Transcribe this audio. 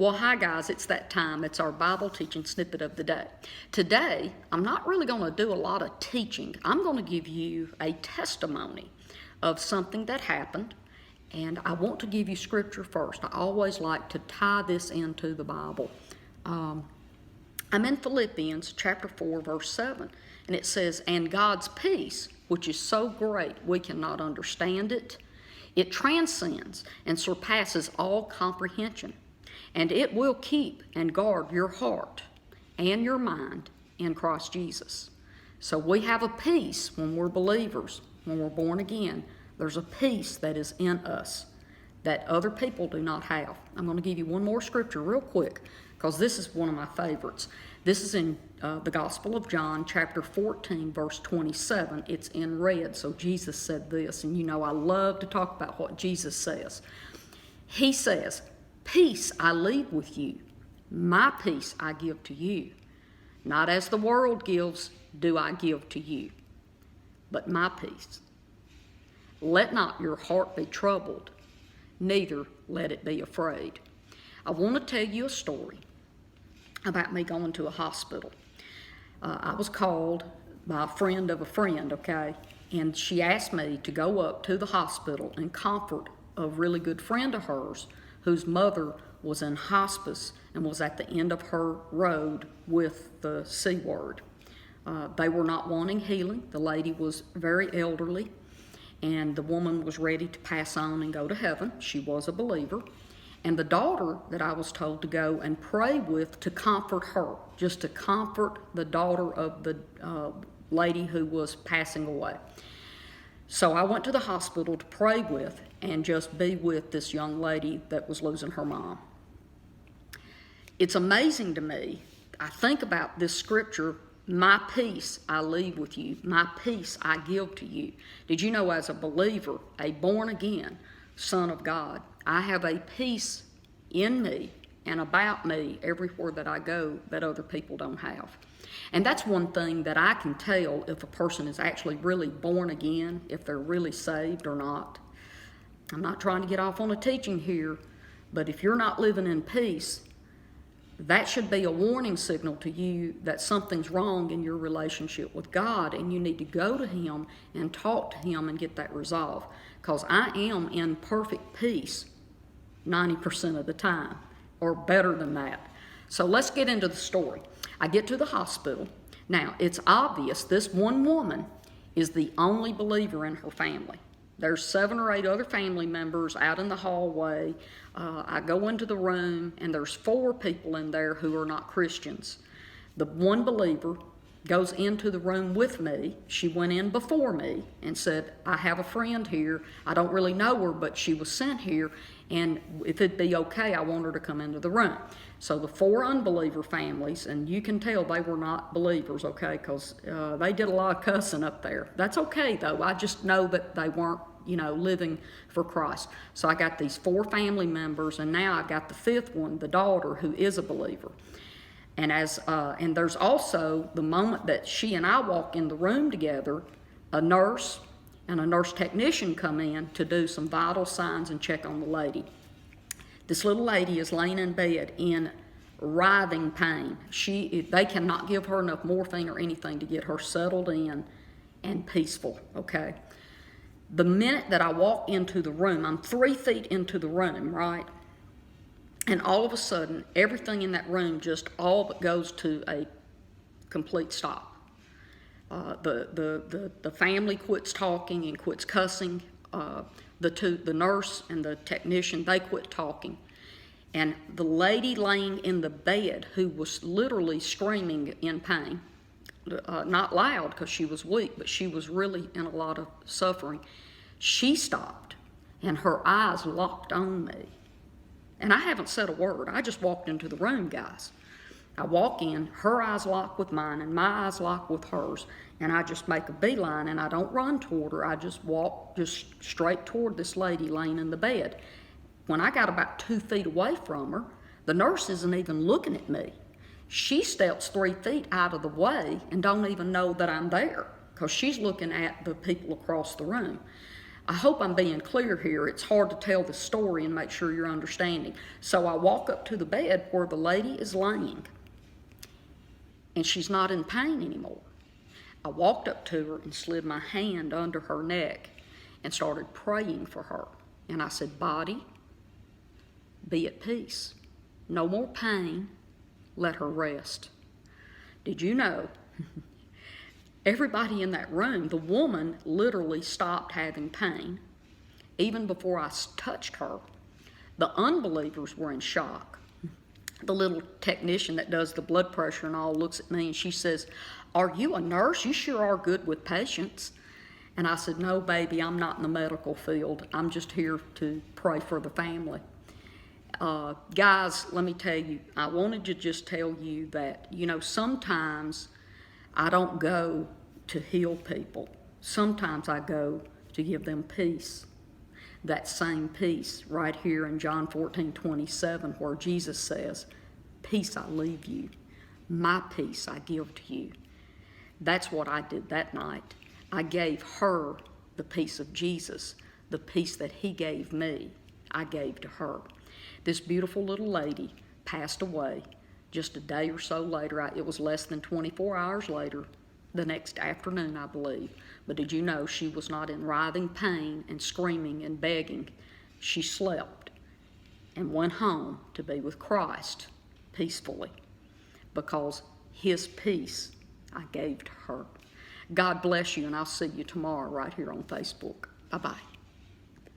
Well, hi guys, it's that time. It's our Bible teaching snippet of the day. Today, I'm not really going to do a lot of teaching. I'm going to give you a testimony of something that happened, and I want to give you scripture first. I always like to tie this into the Bible. I'm in Philippians chapter 4, verse 7, and it says, "And God's peace, which is so great we cannot understand it, it transcends and surpasses all comprehension. And it will keep and guard your heart and your mind in Christ Jesus." So we have a peace when we're believers, when we're born again. There's a peace that is in us that other people do not have. I'm going to give you one more scripture real quick because this is one of my favorites. This is in the Gospel of John, chapter 14, verse 27. It's in red. So Jesus said this, and you know I love to talk about what Jesus says. He says, "Peace I leave with you, my peace I give to you. Not as the world gives do I give to you, but my peace. Let not your heart be troubled, neither let it be afraid." I want to tell you a story about me going to a hospital. I was called by a friend of a friend, okay? And she asked me to go up to the hospital and comfort a really good friend of hers whose mother was in hospice and was at the end of her road with the C word. They were not wanting healing. The lady was very elderly, and the woman was ready to pass on and go to heaven. She was a believer. And the daughter that I was told to go and pray with to comfort her, just to comfort the daughter of the lady who was passing away. So I went to the hospital to pray with and just be with this young lady that was losing her mom. It's amazing to me. I think about this scripture, "My peace I leave with you, my peace I give to you." Did you know, as a believer, a born-again son of God, I have a peace in me and about me everywhere that I go that other people don't have. And that's one thing that I can tell if a person is actually really born again, if they're really saved or not. I'm not trying to get off on a teaching here, but if you're not living in peace, that should be a warning signal to you that something's wrong in your relationship with God, and you need to go to Him and talk to Him and get that resolved. Because I am in perfect peace 90% of the time, or better than that. So let's get into the story. I get to the hospital. Now, it's obvious this one woman is the only believer in her family. There's 7 or 8 other family members out in the hallway. I go into the room, and there's 4 people in there who are not Christians. The one believer goes into the room with me. She went in before me and said, "I have a friend here. I don't really know her, but she was sent here, and if it'd be okay, I want her to come into the room." So the 4 unbeliever families, and you can tell they were not believers, okay, because they did a lot of cussing up there. That's okay, though. I just know that they weren't, living for Christ. So I got these 4 family members, and now I've got the 5th one, the daughter, who is a believer. And and there's also the moment that she and I walk in the room together, a nurse and a nurse technician come in to do some vital signs and check on the lady. This little lady is laying in bed in writhing pain. They cannot give her enough morphine or anything to get her settled in and peaceful, okay? The minute that I walk into the room, I'm 3 feet into the room, right? And all of a sudden, everything in that room just all but goes to a complete stop. The family quits talking and quits cussing. The nurse and the technician, they quit talking. And the lady laying in the bed, who was literally screaming in pain, not loud because she was weak, but she was really in a lot of suffering, she stopped and her eyes locked on me. And I haven't said a word. I just walked into the room, guys. I walk in, her eyes lock with mine, and my eyes lock with hers, and I just make a beeline, and I don't run toward her. I just walk just straight toward this lady laying in the bed. When I got about 2 feet away from her, the nurse isn't even looking at me. She steps 3 feet out of the way and don't even know that I'm there because she's looking at the people across the room. I hope I'm being clear here. It's hard to tell the story and make sure you're understanding. So I walk up to the bed where the lady is laying, and she's not in pain anymore. I walked up to her and slid my hand under her neck and started praying for her. And I said, "Body, be at peace. No more pain. Let her rest." Did you know, everybody in that room, the woman literally stopped having pain even before I touched her. The unbelievers were in shock. The little technician that does the blood pressure and all looks at me and she says, "Are you a nurse? You sure are good with patients." And I said, "No, baby, I'm not in the medical field. I'm just here to pray for the family." Guys, let me tell you, I wanted to just tell you that, sometimes I don't go to heal people. Sometimes I go to give them peace. That same peace right here in John 14:27, where Jesus says, "Peace I leave you, my peace I give to you." That's what I did that night. I gave her the peace of Jesus, the peace that he gave me, I gave to her. This beautiful little lady passed away just a day or so later. It was less than 24 hours later, the next afternoon, I believe. But did you know she was not in writhing pain and screaming and begging? She slept and went home to be with Christ peacefully because his peace I gave to her. God bless you, and I'll see you tomorrow right here on Facebook. Bye-bye.